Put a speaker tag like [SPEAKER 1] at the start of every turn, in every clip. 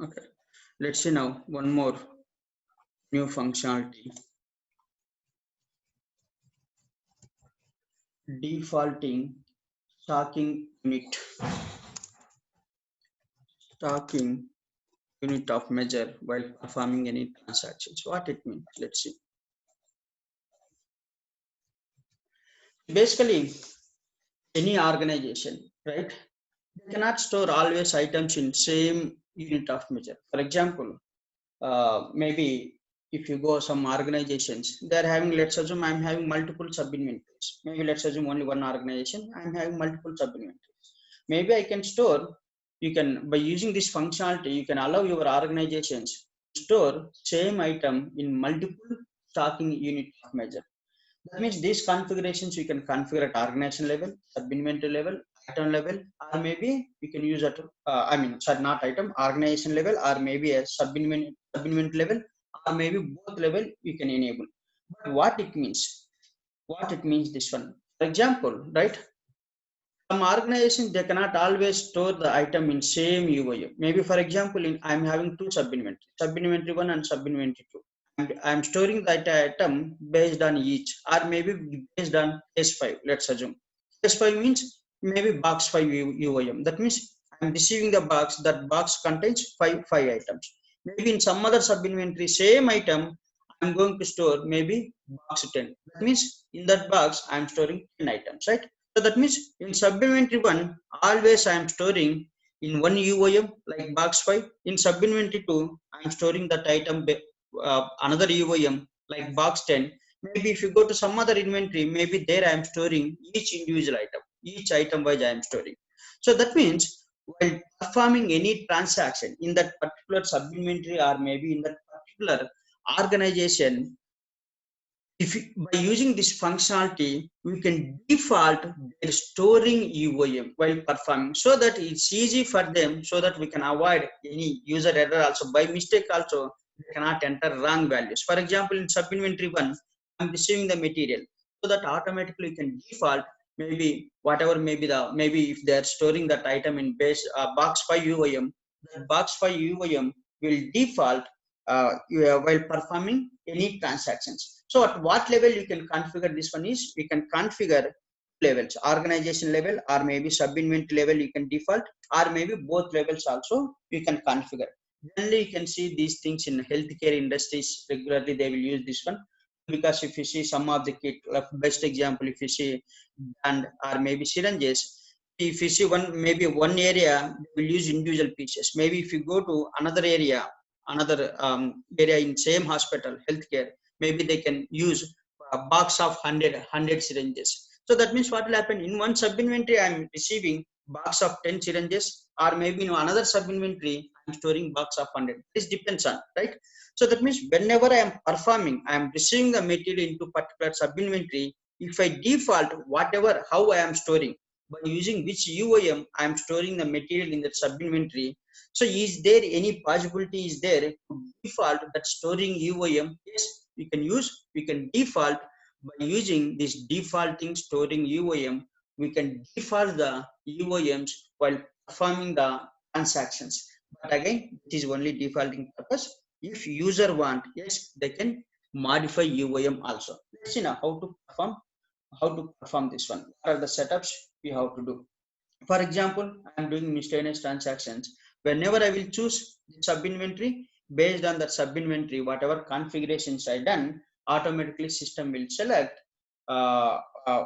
[SPEAKER 1] Okay, let's see now one more new functionality. Defaulting stacking unit. Stacking unit of measure while performing any transactions. What it means? Let's see. Basically, any organization, right? They cannot store always items in same unit of measure. For example, maybe if you go some organizations, they're having, let's assume I'm having multiple sub inventories. Maybe let's assume only one organization, I'm having multiple sub inventories. Maybe I can store, you can, by using this functionality, you can allow your organizations to store same item in multiple stocking unit of measure. That means these configurations you can configure at organization level, sub inventory level, item level, or maybe you can use at sorry, not item, organization level, or maybe a sub inventory level, or maybe both level you can enable. But what it means this one. For example, right? Some organizations they cannot always store the item in same UIM. Maybe for example, I'm having two sub inventory one and sub inventory two. And I'm storing that item based on each, or maybe based on S5. Let's assume S5 means maybe box 5 UIM. That means I'm receiving the box. That box contains five items. Maybe in some other sub inventory, same item, I'm going to store maybe box 10. That means in that box I'm storing 10 items, right? So that means in sub-inventory 1, always I am storing in one UIM like box 5. In sub-inventory 2, I am storing that item another UIM like box 10. Maybe if you go to some other inventory, maybe there I am storing each individual item, each item wise I am storing. So that means while performing any transaction in that particular sub-inventory or maybe in that particular organization, if by using this functionality, we can default their storing UIM while performing, so that it's easy for them, so that we can avoid any user error also. By mistake also, they cannot enter wrong values. For example, in sub inventory 1, I'm receiving the material, so that automatically we can default maybe whatever, maybe if they are storing that item in base box 5 UIM, that box 5 UIM will default while performing any transactions. So at what level you can configure this one is, we can configure levels, organization level or maybe sub inventory level you can default, or maybe both levels also you can configure. Generally you can see these things in healthcare industries regularly, they will use this one, because if you see some of the kit, best example, if you see band or maybe syringes, if you see one area they will use individual pieces. Maybe if you go to another area in same hospital healthcare, maybe they can use a box of 100 syringes. So that means what will happen, in one sub inventory I'm receiving box of 10 syringes, or maybe in another sub inventory I'm storing box of 100. This depends on, right? So that means whenever I am performing, I am receiving the material into particular sub inventory. If I default whatever how I am storing, by using which UIM I am storing the material in that sub inventory. So is there any possibility is there to default that storing UIM? Yes, we can default by using this defaulting storing UIM. We can default the UIMs while performing the transactions. But again, it is only defaulting purpose. If user want, yes, they can modify UIM also. Let's see now how to perform this one. What are the setups we have to do? For example, I am doing miscellaneous transactions. Whenever I will choose the sub inventory, based on that sub inventory, whatever configurations I done, automatically system will select uh, uh,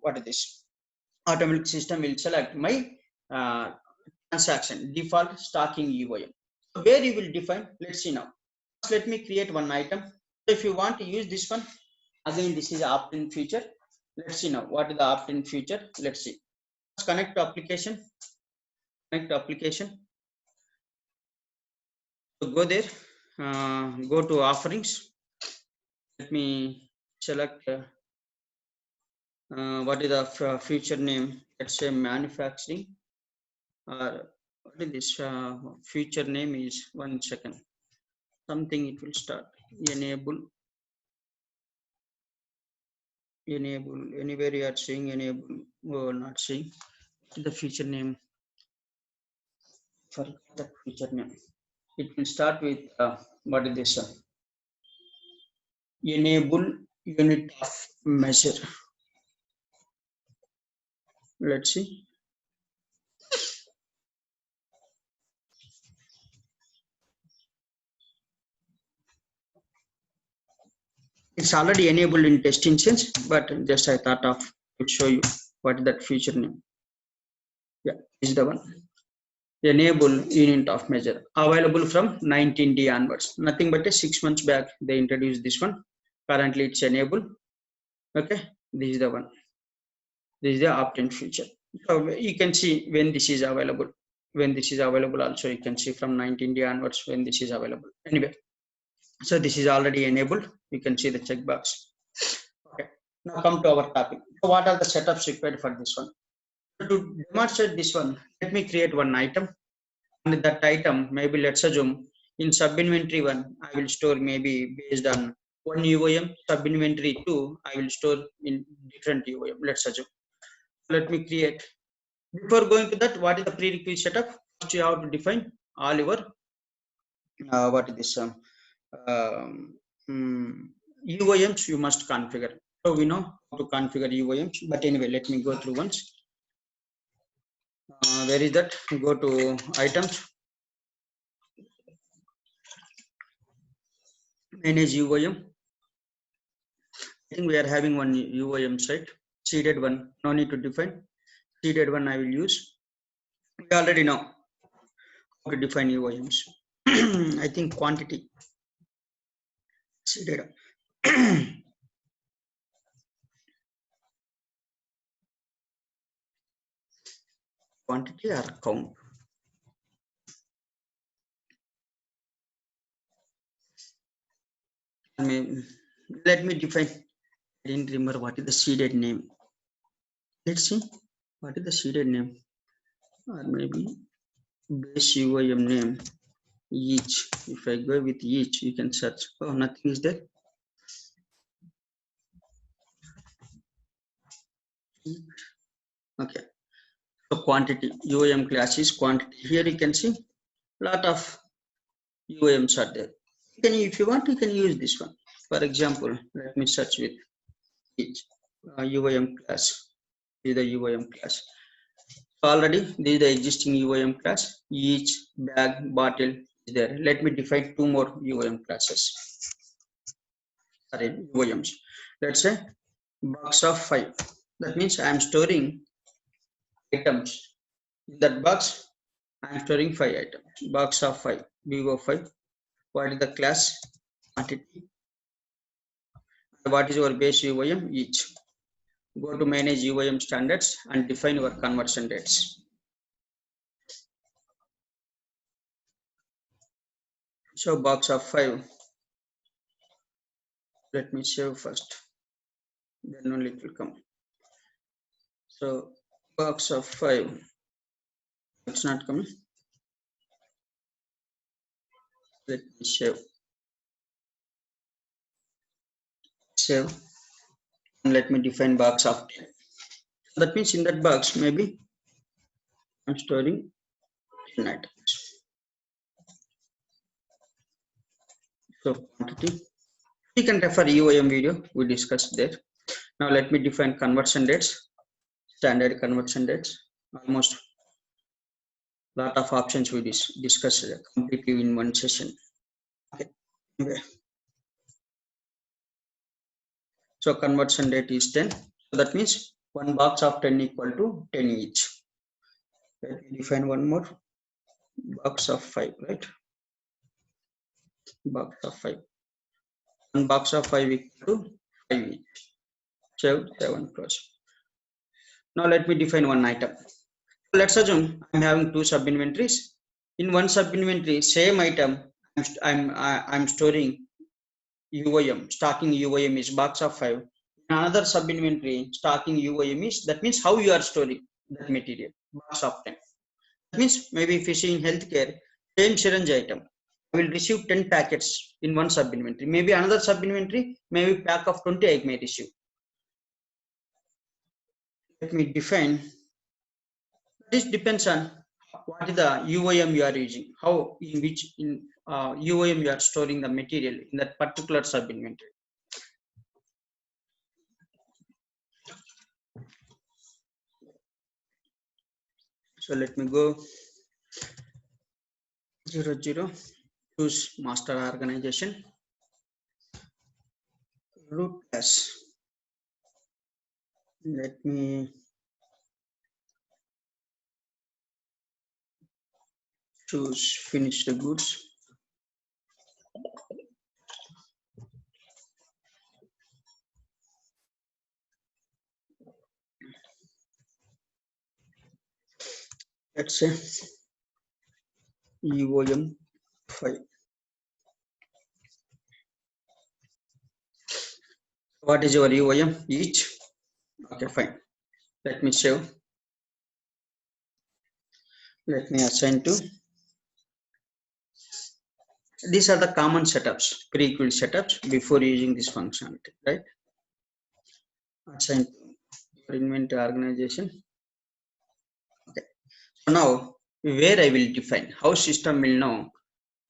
[SPEAKER 1] what is this? Automatic system will select my uh, transaction default stocking UIM. So where you will define, let's see now. First, let me create one item. So if you want to use this one, again, this is opt-in feature. Let's see now what is the opt-in feature. Let's see. Let's connect to application. Connect to application. So go there. Go to offerings. Let me select what is the feature name. Let's say manufacturing. Or what is this feature name is? 1 second. Something it will start. Enable. Anywhere you are seeing enable. Oh, not seeing the feature name. forgot that feature name. It will start with what is this? Enable unit of measure. Let's see. It's already enabled in test instance, but just I thought of to show you what is that feature name. Yeah, this is the one. Enable unit of measure available from 19D onwards. Nothing but a 6 months back they introduced this one. Currently it's enabled. Okay, this is the one. This is the opt-in feature. So you can see when this is available. When this is available, also you can see from 19D onwards when this is available. Anyway, so this is already enabled. You can see the checkbox. Okay. Now come to our topic. So what are the setups required for this one? To demonstrate this one, let me create one item. And that item, maybe let's assume in sub-inventory 1, I will store maybe based on one UOM, sub-inventory 2, I will store in different UOM, let's assume. Let me create. Before going to that, what is the prerequisite setup? First, you have to define all your what is this UOMs you must configure. So we know how to configure UOMs, but anyway, let me go through once. Where is that? Go to items, manage UOM. I think we are having one UOM site, seeded one, no need to define. Seeded one I will use. We already know how to define UOMs. I think quantity, seeded. Quantity or count. I mean, let me define. I didn't remember what is the seeded name. Let's see what is the seeded name, or maybe base UOM name each. If I go with each, you can search. Oh, nothing is there. Okay. So quantity UOM class is quantity. Here you can see lot of UOMs are there. If you want, you can use this one. For example, let me search with each UOM class. This is the UOM class. Already, this is the existing UOM class. Each, bag, bottle is there. Let me define two more UOM classes. Sorry, UOMs. Let's say box of 5. That means I am storing items. In that box, I am storing 5 items. Box of 5, BO5. What is the class? Quantity. What is your base UOM? Each. Go to manage UOM standards and define your conversion rates. So box of 5. Let me save first. Then only it will come. So box of 5. It's not coming. Let me save. Save. And let me define box of 10. That means in that box, maybe I'm storing 10 items. So quantity. You can refer UOM video we discussed there. Now let me define conversion rates, standard conversion rates. Almost lot of options we discussed completely in one session. Okay. So conversion rate is 10. So that means one box of 10 equal to 10 each. Let me define one more. Box of 5, right? Box of 5. One box of 5 equal to 5 each. Save 7 plus. Now let me define one item. Let's assume I'm having two sub inventories. In one sub inventory, same item, I'm storing UOM. Stocking UOM is box of 5. In another sub inventory, stocking UOM is, that means how you are storing that material, box of 10. That means maybe if you see in healthcare, same syringe item, I will receive 10 packets in one sub inventory. Maybe another sub inventory, maybe pack of 20 I may receive. Let me define. This depends on what is the UOM you are using, how in which UOM you are storing the material in that particular sub inventory. So let me go 00, choose master organization, root as, let me choose finished goods. Let's say UOM 5. What is your UOM? Each. Okay, fine. Let me save. Let me assign to. These are the common setups, pre-built setups before using this functionality, right? Assign to inventory organization. Okay. So now where I will define how system will know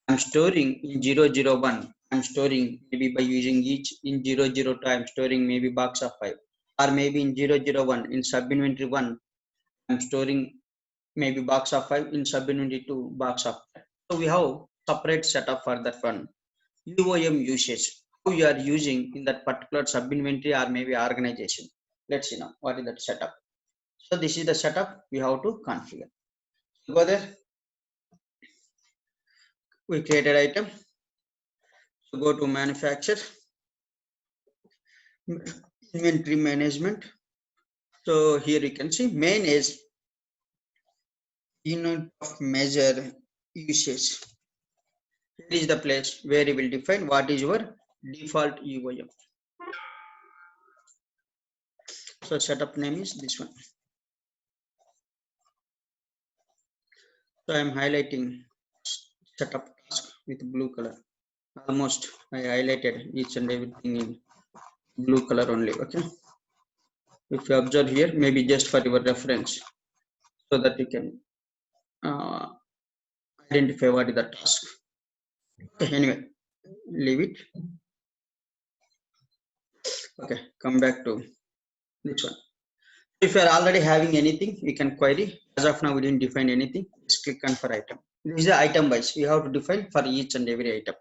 [SPEAKER 1] I'm storing in 001. I'm storing maybe by using each in 002. I'm storing maybe box of 5, or maybe in 001 in sub inventory 1. I'm storing maybe box of 5 in sub inventory 2 box of 5. So we have separate setup for that one. UOM usage, how you are using in that particular sub inventory or maybe organization. Let's see now what is that setup. So this is the setup we have to configure. So go there, we created item. So go to manufacture, inventory management. So here you can see main is unit of measure usage. Here is the place where you will define what is your default UOM. So setup name is this one. So I am highlighting setup task with blue color. Almost I highlighted each and everything in blue color only. Okay. If you observe here, maybe just for your reference, so that you can identify what is the task. Okay, anyway, leave it. Okay, come back to this one. If you are already having anything, we can query. As of now, we didn't define anything. Just click on for item. This is the item wise. We have to define for each and every item.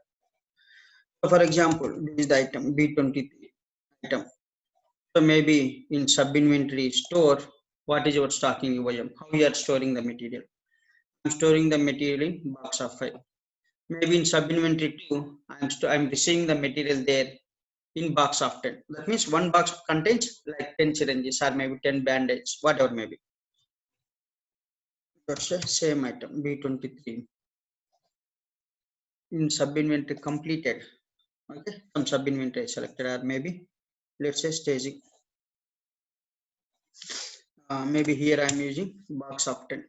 [SPEAKER 1] So for example, this is the item B23 item. So maybe in sub inventory store, what is your stocking UIM? How you are storing the material? I'm storing the material in box of 5. Maybe in sub inventory 2, I'm receiving the material there in box of 10. That means one box contains like 10 syringes or maybe 10 band-aids, whatever maybe. That's the same item B23 in sub inventory completed. Okay, some sub inventory selected, or maybe let's say staging. Maybe here I'm using box of 10.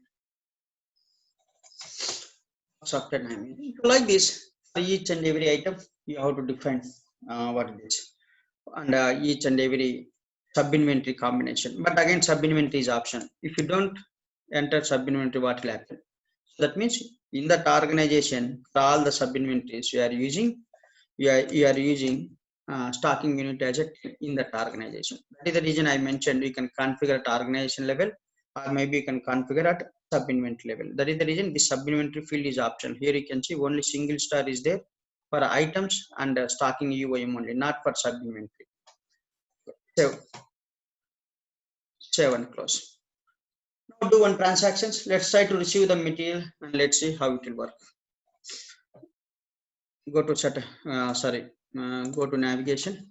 [SPEAKER 1] Box of 10 I'm using. Like this, for each and every item, you have to define what it is, and each and every sub inventory combination. But again, sub inventory is option. If you don't enter sub inventory, what will happen? So that means in that organization, for all the sub inventories you are using, you are using stocking unit as a in that organization. That is the reason I mentioned you can configure at organization level, or maybe you can configure at sub inventory level. That is the reason this sub inventory field is option. Here you can see only single star is there for items and stocking UIM only, not for sub inventory. Save, save and close. Now do one transactions. Let's try to receive the material and let's see how it will work. Go to set. Go to navigation.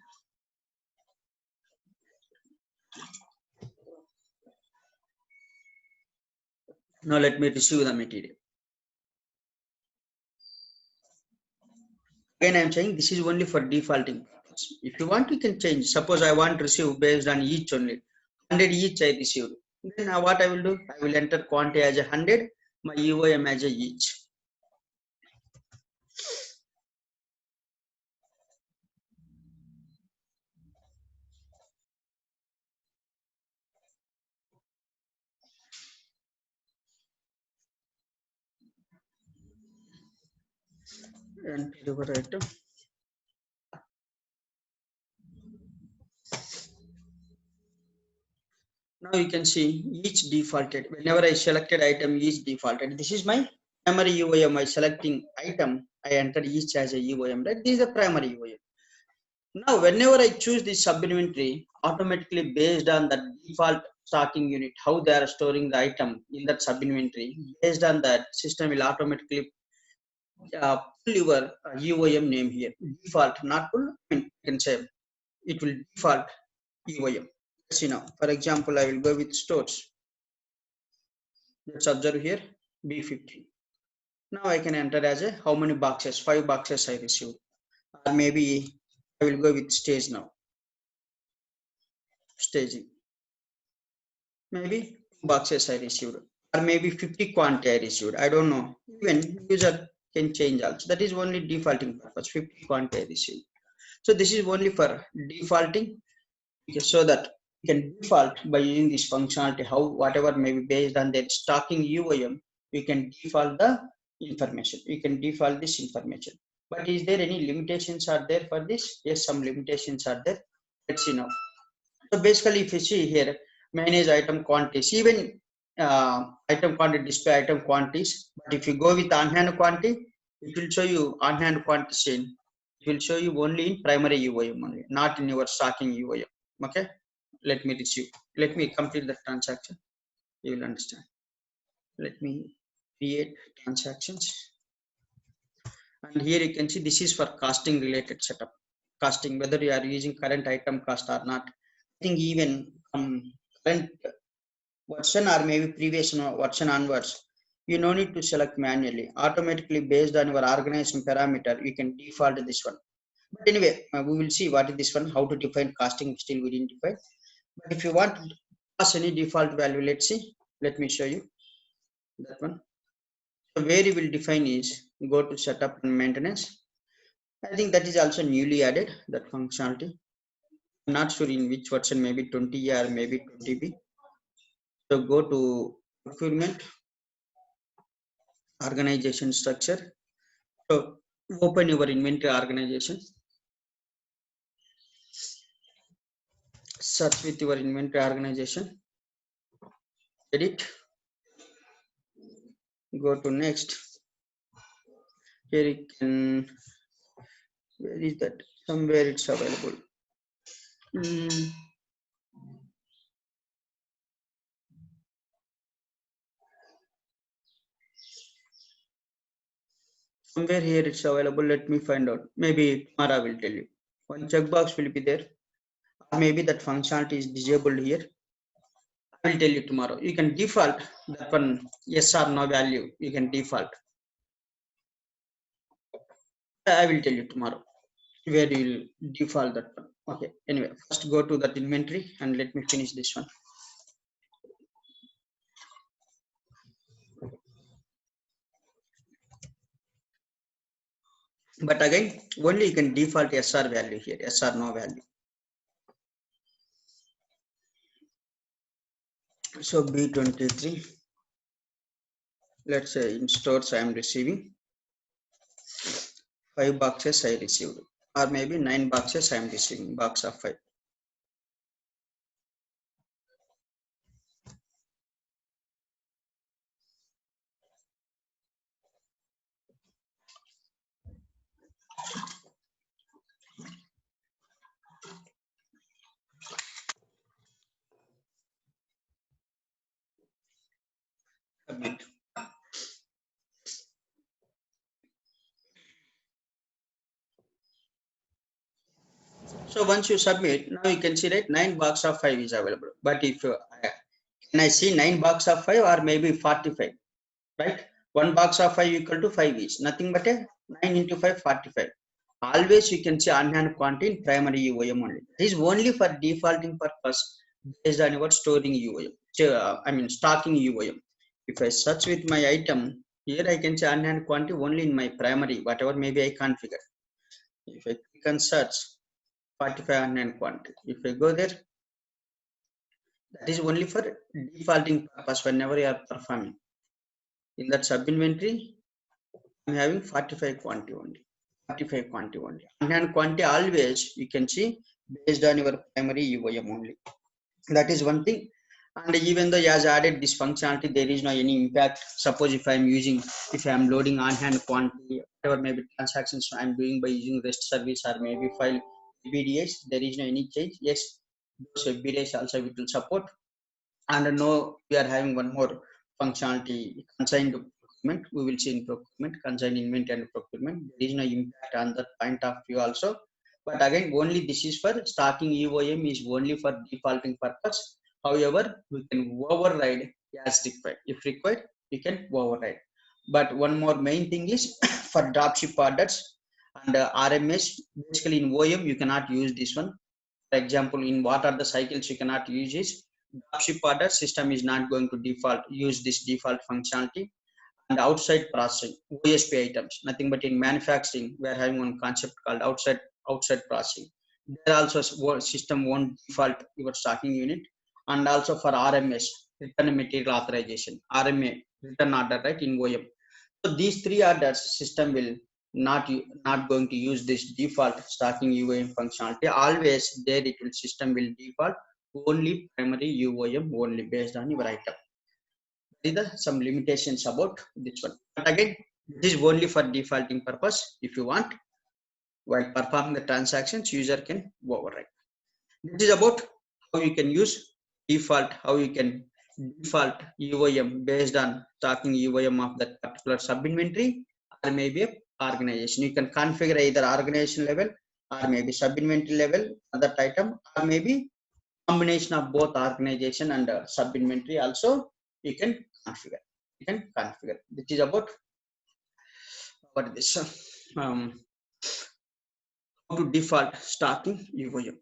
[SPEAKER 1] Now let me receive the material. Again, I'm saying this is only for defaulting purpose. If you want, you can change. Suppose I want to receive based on each only. 100 each I received. Then what I will do? I will enter quantity as 100, my UOM as a each. and deliver item. Now you can see each defaulted. Whenever I selected item, each defaulted. This is my primary UIM. I selecting item, I entered each as a UIM. Right? This is the primary UIM. Now, whenever I choose this sub-inventory, automatically based on the default stocking unit, how they are storing the item in that sub-inventory, based on that, system will automatically pull your UIM name here. Default, not pull, I mean, you can say it will default UIM. Let's see now. For example, I will go with stores. Let's observe here B50. Now I can enter as a how many boxes, 5 boxes I received. Or maybe I will go with stage now. Staging. Maybe 2 boxes I received. Or maybe 50 quantity I received. I don't know. Even user can change also. That is only defaulting purpose. 50 quantity I received. So this is only for defaulting. So that you can default by using this functionality, how whatever may be based on their stocking UIM, you can default the information. You can default this information. But is there any limitations are there for this? Yes, some limitations are there. Let's see now. So basically, if you see here, manage item quantities, even item quantity, display item quantities. But if you go with on-hand quantity, it will show you on-hand quantities in. It will show you only in primary UIM only, not in your stocking UIM. Okay, let me receive. Let me complete the transaction. You will understand. Let me create transactions. And here you can see this is for costing related setup. Costing, whether you are using current item cost or not. I think even current version or maybe previous version onwards, you no need to select manually. Automatically based on your organization parameter, you can default this one. But anyway, we will see what is this one, how to define costing, still we didn't define. But if you want to pass any default value, let's see. Let me show you that one. So where you will define is go to setup and maintenance. I think that is also newly added, that functionality. I'm not sure in which version, maybe 20 or maybe 20B. So go to procurement, organization structure. So open your inventory organization. Search with your inventory organization. Edit. Go to next. Here you can, where is that? Somewhere it's available. Somewhere here it's available. Let me find out. Maybe tomorrow I will tell you. One checkbox will be there. Or maybe that functionality is disabled here. I will tell you tomorrow. You can default that one, yes or no value. You can default. I will tell you tomorrow where you will default that one. Okay. Anyway, first go to that inventory and let me finish this one. But again, only you can default SR value here, SR no value. So B23, let's say in stores I am receiving 5 boxes I received, or maybe 9 boxes I am receiving, box of 5. Submit. So once you submit, now you can see that 9 box of 5 is available. But if can I see 9 box of 5 or maybe 45, right? 1 box of 5 equal to 5 is nothing but a 9 into 5, 45. Always you can see on-hand quantity in primary UIM only. This is only for defaulting purpose based on your storing UIM. I mean stocking UIM. If I search with my item, here I can see on-hand quantity only in my primary, whatever maybe I configure. If I click on search, 45 on-hand quantity. If I go there, that is only for defaulting purpose whenever you are performing. In that sub inventory, I'm having 45 quantity only. 45 quantity only. And quantity always you can see based on your primary UOM only. That is one thing. And even though he has added this functionality, there is no any impact. Suppose if if I am loading on hand quantity, whatever maybe transactions I am doing by using REST service or maybe file BDS, there is no any change. Yes, those BDS also it will support. And now we are having one more functionality, consigned procurement. We will see in procurement, consigned inventory and procurement. There is no impact on that point of view also. But again, only this is for starting UOM is only for defaulting purpose. However, we can override as required. If required, we can override. But one more main thing is for dropship orders and RMS. Basically, in OM you cannot use this one. For example, in what are the cycles you cannot use is dropship order system is not going to default use this default functionality. And outside processing OSP items, nothing but in manufacturing we are having one concept called outside processing. There also system won't default your stocking unit. And also for RMS, return material authorization, RMA return order, right, in OM. So these three orders system will not going to use this default stocking UOM functionality. Always there it will system will default only primary UOM only based on your item. These are some limitations about this one. But again, this is only for defaulting purpose. If you want, while performing the transactions, user can override. This is about how you can use default, how you can default UOM based on stocking UOM of that particular sub inventory or maybe a organization. You can configure either organization level or maybe sub inventory level of that item, or maybe combination of both organization and sub inventory also you can configure. This is about what this how to default stocking UOM.